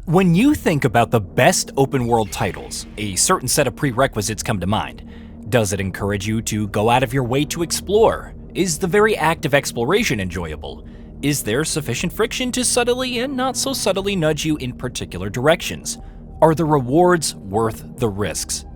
When you think about the best open-world titles, a certain set of prerequisites come to mind. Does it encourage you to go out of your way to explore? Is the very act of exploration enjoyable? Is there sufficient friction to subtly and not so subtly nudge you in particular directions? Are the rewards worth the risks?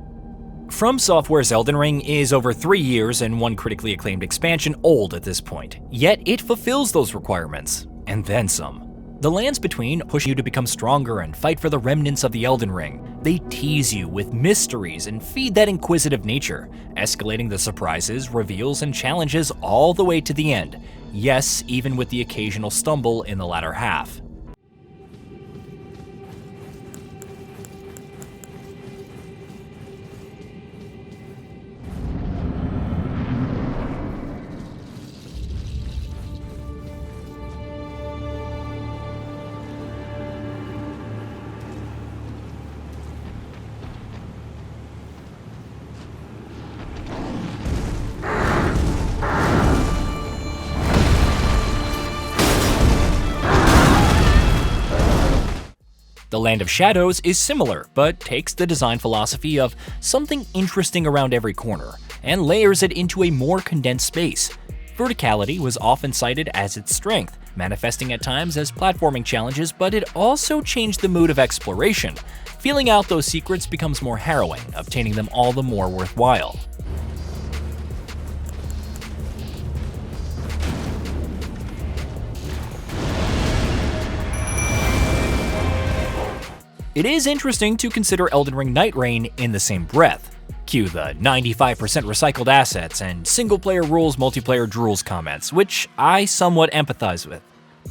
FromSoftware's Elden Ring is over 3 years and one critically acclaimed expansion old at this point, yet it fulfills those requirements, and then some. The lands between push you to become stronger and fight for the remnants of the Elden Ring. They tease you with mysteries and feed that inquisitive nature, escalating the surprises, reveals, and challenges all the way to the end. Yes, even with the occasional stumble in the latter half. The Land of Shadows is similar, but takes the design philosophy of something interesting around every corner, and layers it into a more condensed space. Verticality was often cited as its strength, manifesting at times as platforming challenges, but it also changed the mood of exploration. Feeling out those secrets becomes more harrowing, obtaining them all the more worthwhile. It is interesting to consider Elden Ring Nightreign in the same breath. Cue the 95% recycled assets and single-player rules multiplayer drools comments, which I somewhat empathize with.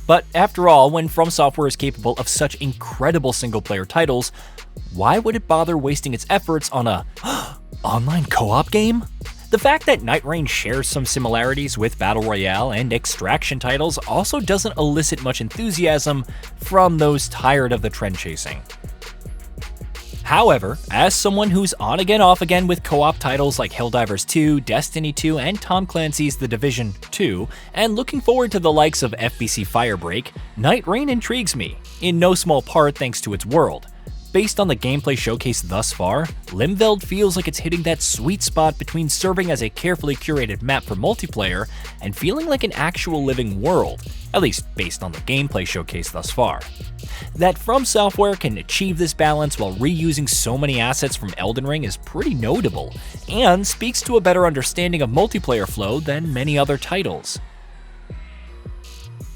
But after all, when FromSoftware is capable of such incredible single-player titles, why would it bother wasting its efforts on a online co-op game? The fact that Nightreign shares some similarities with Battle Royale and extraction titles also doesn't elicit much enthusiasm from those tired of the trend chasing. However, as someone who's on again off again with co-op titles like Helldivers 2, Destiny 2, and Tom Clancy's The Division 2, and looking forward to the likes of FBC Firebreak, Nightreign intrigues me, in no small part thanks to its world. Based on the gameplay showcase thus far, Limveld feels like it's hitting that sweet spot between serving as a carefully curated map for multiplayer and feeling like an actual living world, at least based on the gameplay showcase thus far. That FromSoftware can achieve this balance while reusing so many assets from Elden Ring is pretty notable, and speaks to a better understanding of multiplayer flow than many other titles.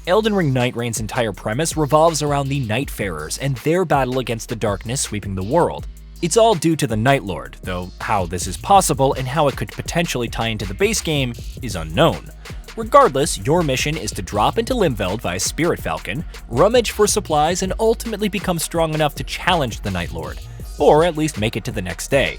Elden Ring Nightreign's entire premise revolves around the Nightfarers and their battle against the darkness sweeping the world. It's all due to the Night Lord, though how this is possible and how it could potentially tie into the base game is unknown. Regardless, your mission is to drop into Limveld via Spirit Falcon, rummage for supplies, and ultimately become strong enough to challenge the Night Lord, or at least make it to the next day.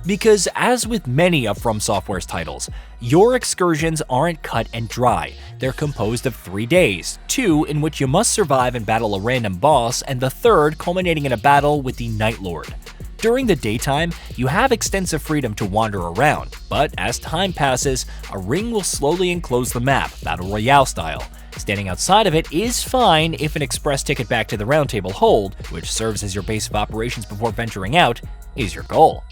Because as with many of FromSoftware's titles, your excursions aren't cut and dry. They're composed of 3 days, 2 in which you must survive and battle a random boss, and the third culminating in a battle with the Night Lord. During the daytime, you have extensive freedom to wander around, but as time passes, a ring will slowly enclose the map, Battle Royale style. Standing outside of it is fine if an express ticket back to the Round Table Hold, which serves as your base of operations before venturing out, is your goal.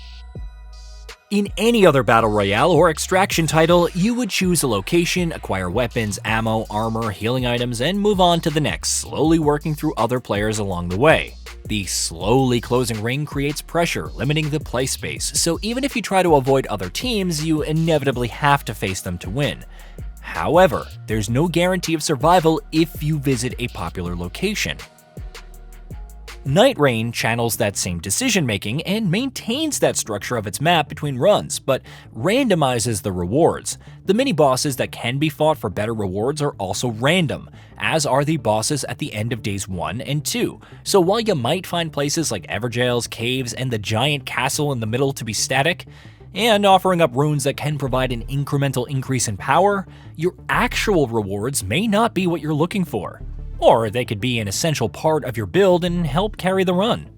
In any other Battle Royale or extraction title, you would choose a location, acquire weapons, ammo, armor, healing items, and move on to the next, slowly working through other players along the way. The slowly closing ring creates pressure, limiting the play space, so even if you try to avoid other teams, you inevitably have to face them to win. However, there's no guarantee of survival if you visit a popular location. Nightreign channels that same decision-making and maintains that structure of its map between runs, but randomizes the rewards. The mini-bosses that can be fought for better rewards are also random, as are the bosses at the end of days 1 and 2. So while you might find places like Everjails, caves, and the giant castle in the middle to be static, and offering up runes that can provide an incremental increase in power, your actual rewards may not be what you're looking for. Or they could be an essential part of your build and help carry the run.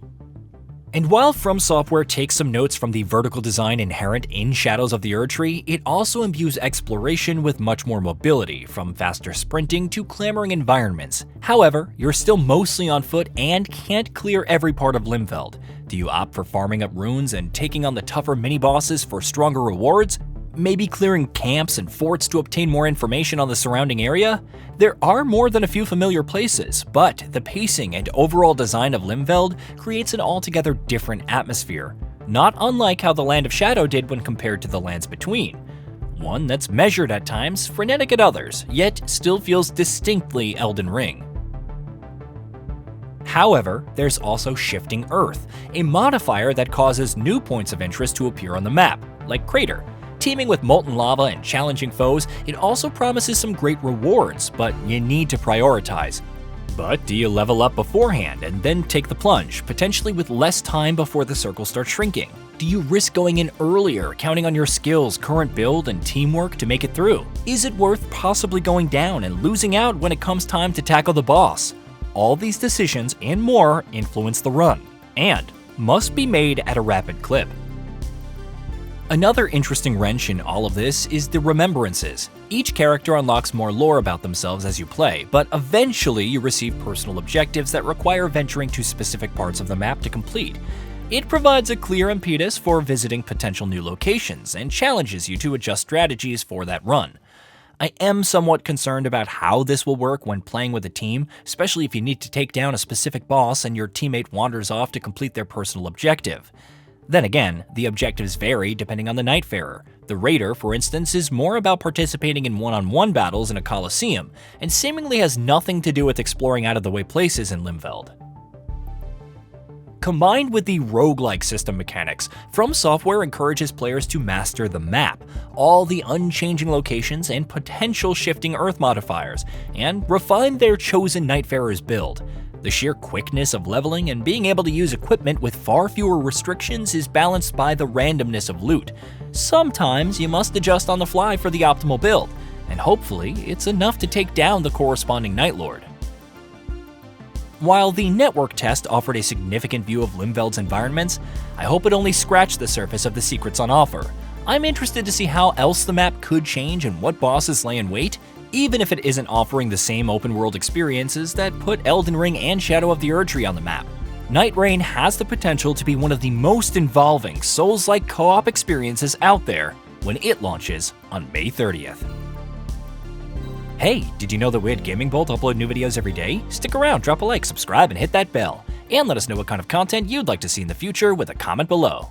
And while FromSoftware takes some notes from the vertical design inherent in Shadows of the Erdtree, it also imbues exploration with much more mobility, from faster sprinting to clamoring environments. However, you're still mostly on foot and can't clear every part of Limveld. Do you opt for farming up runes and taking on the tougher mini-bosses for stronger rewards? Maybe clearing camps and forts to obtain more information on the surrounding area? There are more than a few familiar places, but the pacing and overall design of Limveld creates an altogether different atmosphere, not unlike how the Land of Shadow did when compared to the Lands Between. One that's measured at times, frenetic at others, yet still feels distinctly Elden Ring. However, there's also Shifting Earth, a modifier that causes new points of interest to appear on the map, like Crater. Teaming with molten lava and challenging foes, it also promises some great rewards, but you need to prioritize. But do you level up beforehand and then take the plunge, potentially with less time before the circle starts shrinking? Do you risk going in earlier, counting on your skills, current build, and teamwork to make it through? Is it worth possibly going down and losing out when it comes time to tackle the boss? All these decisions and more influence the run, and must be made at a rapid clip. Another interesting wrench in all of this is the remembrances. Each character unlocks more lore about themselves as you play, but eventually you receive personal objectives that require venturing to specific parts of the map to complete. It provides a clear impetus for visiting potential new locations and challenges you to adjust strategies for that run. I am somewhat concerned about how this will work when playing with a team, especially if you need to take down a specific boss and your teammate wanders off to complete their personal objective. Then again, the objectives vary depending on the Nightfarer. The Raider, for instance, is more about participating in one-on-one battles in a coliseum, and seemingly has nothing to do with exploring out-of-the-way places in Limveld. Combined with the roguelike system mechanics, FromSoftware encourages players to master the map, all the unchanging locations and potential shifting earth modifiers, and refine their chosen Nightfarer's build. The sheer quickness of leveling and being able to use equipment with far fewer restrictions is balanced by the randomness of loot. Sometimes you must adjust on the fly for the optimal build, and hopefully it's enough to take down the corresponding Night Lord. While the network test offered a significant view of Limveld's environments, I hope it only scratched the surface of the secrets on offer. I'm interested to see how else the map could change and what bosses lay in wait, even if it isn't offering the same open-world experiences that put Elden Ring and Shadow of the Erdtree on the map. Nightreign has the potential to be one of the most involving Souls-like co-op experiences out there when it launches on May 30th. Hey, did you know that we at GamingBolt upload new videos every day? Stick around, drop a like, subscribe, and hit that bell. And let us know what kind of content you'd like to see in the future with a comment below.